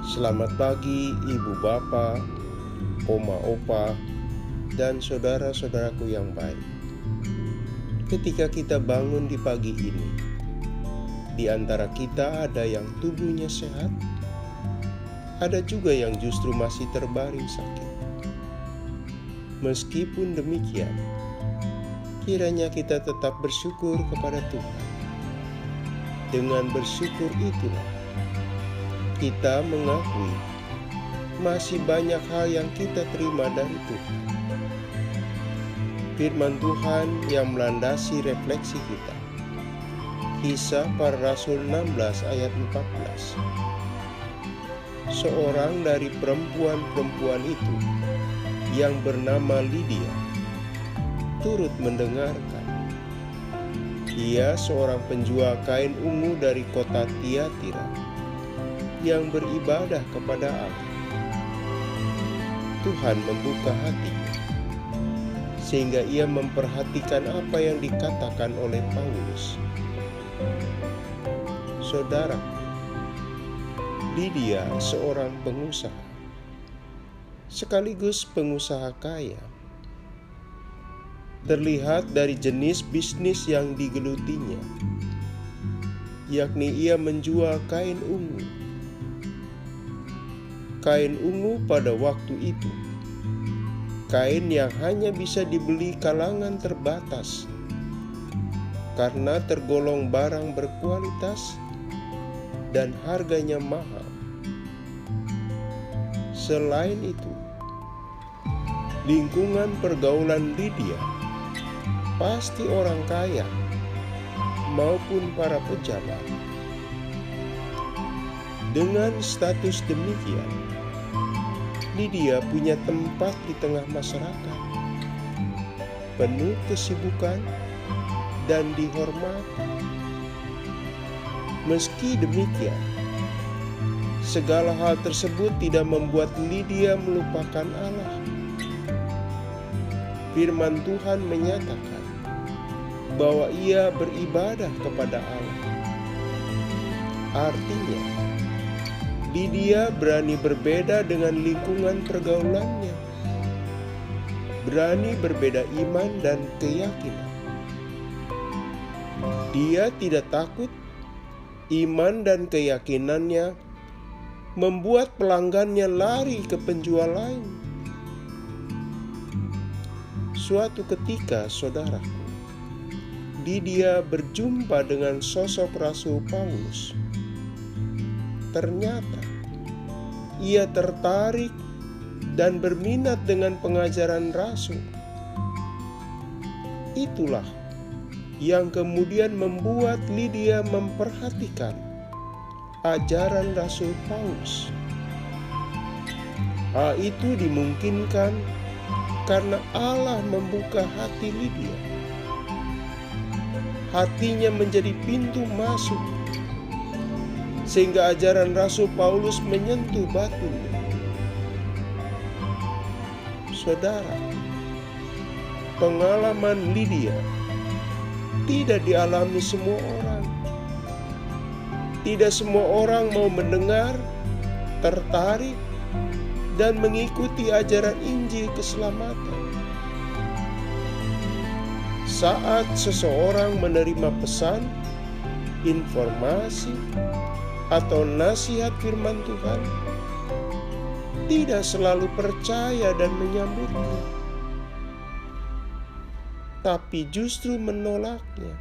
Selamat pagi ibu bapak, oma opa, dan saudara-saudaraku yang baik. Ketika kita bangun di pagi ini, di antara kita ada yang tubuhnya sehat, ada juga yang justru masih terbaring sakit. Meskipun demikian, kiranya kita tetap bersyukur kepada Tuhan. Dengan bersyukur itulah kita mengakui masih banyak hal yang kita terima dari Tuhan. Firman Tuhan yang melandasi refleksi kita. Kisah Para Rasul 16 ayat 14. Seorang dari perempuan-perempuan itu yang bernama Lydia turut mendengarkan. Ia seorang penjual kain ungu dari kota Tiatira yang beribadah kepada Allah. Tuhan membuka hatinya sehingga ia memperhatikan apa yang dikatakan oleh Paulus. Saudara, Lydia seorang pengusaha, sekaligus pengusaha kaya. Terlihat dari jenis bisnis yang digelutinya, yakni ia menjual kain ungu. Kain ungu pada waktu itu, kain yang hanya bisa dibeli kalangan terbatas karena tergolong barang berkualitas dan harganya mahal. Selain itu, lingkungan pergaulan Lydia pasti orang kaya maupun para pejabat. Dengan status demikian, Lydia punya tempat di tengah masyarakat, penuh kesibukan dan dihormati. Meski demikian, segala hal tersebut tidak membuat Lydia melupakan Allah. Firman Tuhan menyatakan bahwa ia beribadah kepada Allah. Artinya, Lydia berani berbeda dengan lingkungan pergaulannya, berani berbeda iman dan keyakinan. Dia tidak takut iman dan keyakinannya membuat pelanggannya lari ke penjual lain. Suatu ketika, saudaraku, Lydia berjumpa dengan sosok Rasul Paulus. Ternyata ia tertarik dan berminat dengan pengajaran Rasul. Itulah yang kemudian membuat Lydia memperhatikan ajaran Rasul Paulus. Hal itu dimungkinkan karena Allah membuka hati Lydia. Hatinya menjadi pintu masuk, sehingga ajaran Rasul Paulus menyentuh batinnya. Saudara, pengalaman Lydia tidak dialami semua orang. Tidak semua orang mau mendengar, tertarik, dan mengikuti ajaran Injil keselamatan. Saat seseorang menerima pesan, informasi, atau nasihat firman Tuhan, tidak selalu percaya dan menyambutnya, tapi justru menolaknya.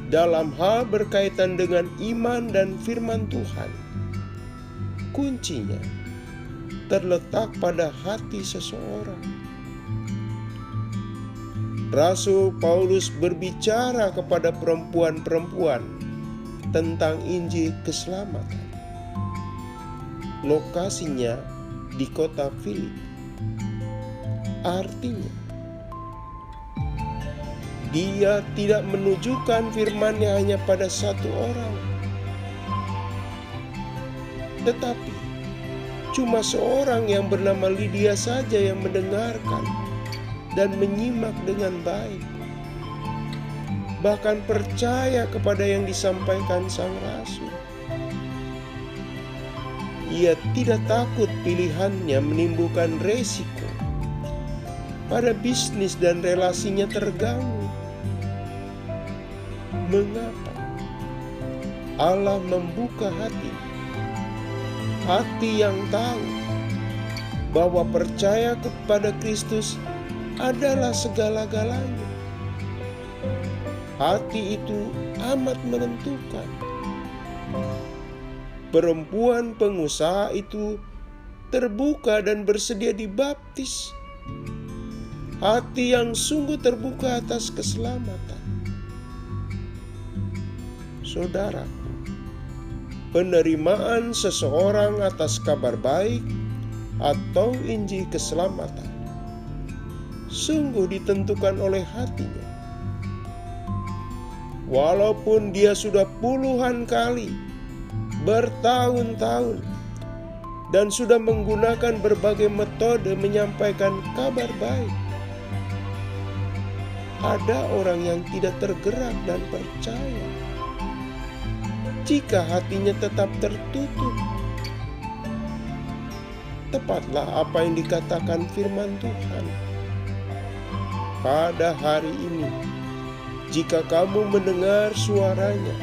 Dalam hal berkaitan dengan iman dan firman Tuhan, kuncinya terletak pada hati seseorang. Rasul Paulus berbicara kepada perempuan-perempuan tentang Injil keselamatan. Lokasinya di kota Filip. Artinya, dia tidak menunjukkan firman-Nya hanya pada satu orang, tetapi cuma seorang yang bernama Lydia saja yang mendengarkan dan menyimak dengan baik. bahkan percaya kepada yang disampaikan sang rasul. Ia tidak takut pilihannya menimbulkan resiko pada bisnis dan relasinya terganggu. Mengapa? Allah membuka hati yang tahu bahwa percaya kepada Kristus adalah segala-galanya. Hati itu amat menentukan. Perempuan pengusaha itu terbuka dan bersedia dibaptis. Hati yang sungguh terbuka atas keselamatan. Saudaraku, penerimaan seseorang atas kabar baik atau Injil keselamatan sungguh ditentukan oleh hatinya. Walaupun dia sudah puluhan kali, bertahun-tahun, dan sudah menggunakan berbagai metode menyampaikan kabar baik, ada orang yang tidak tergerak dan percaya jika hatinya tetap tertutup. Tepatlah apa yang dikatakan firman Tuhan. Pada hari ini, jika kamu mendengar suaranya,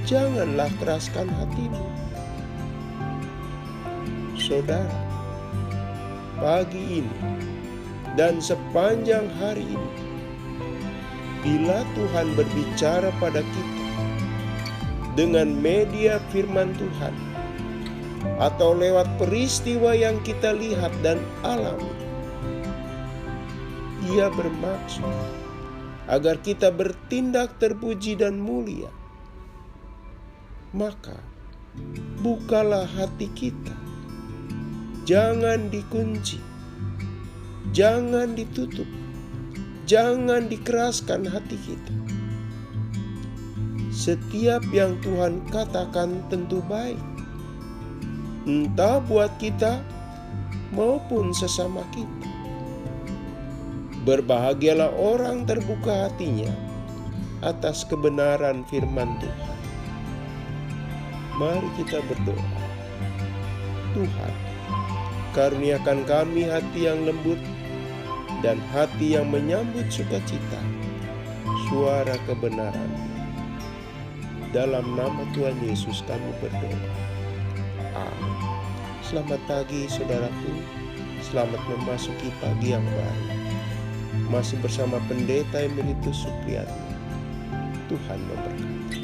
janganlah keraskan hatimu. Saudara, pagi ini dan sepanjang hari ini, bila Tuhan berbicara pada kita dengan media firman Tuhan atau lewat peristiwa yang kita lihat dan alami, Ia bermaksud agar kita bertindak terpuji dan mulia. Maka bukalah hati kita, jangan dikunci, jangan ditutup, jangan dikeraskan hati kita. Setiap yang Tuhan katakan tentu baik, entah buat kita maupun sesama kita. Berbahagialah orang terbuka hatinya atas kebenaran firman Tuhan. Mari kita berdoa. Tuhan, karuniakan kami hati yang lembut dan hati yang menyambut sukacita suara kebenaran. Dalam nama Tuhan Yesus kami berdoa. Amin. Selamat pagi saudaraku. Selamat memasuki pagi yang baru. Masih bersama Pendeta Emeritus Supriyatno. Tuhan memberkati.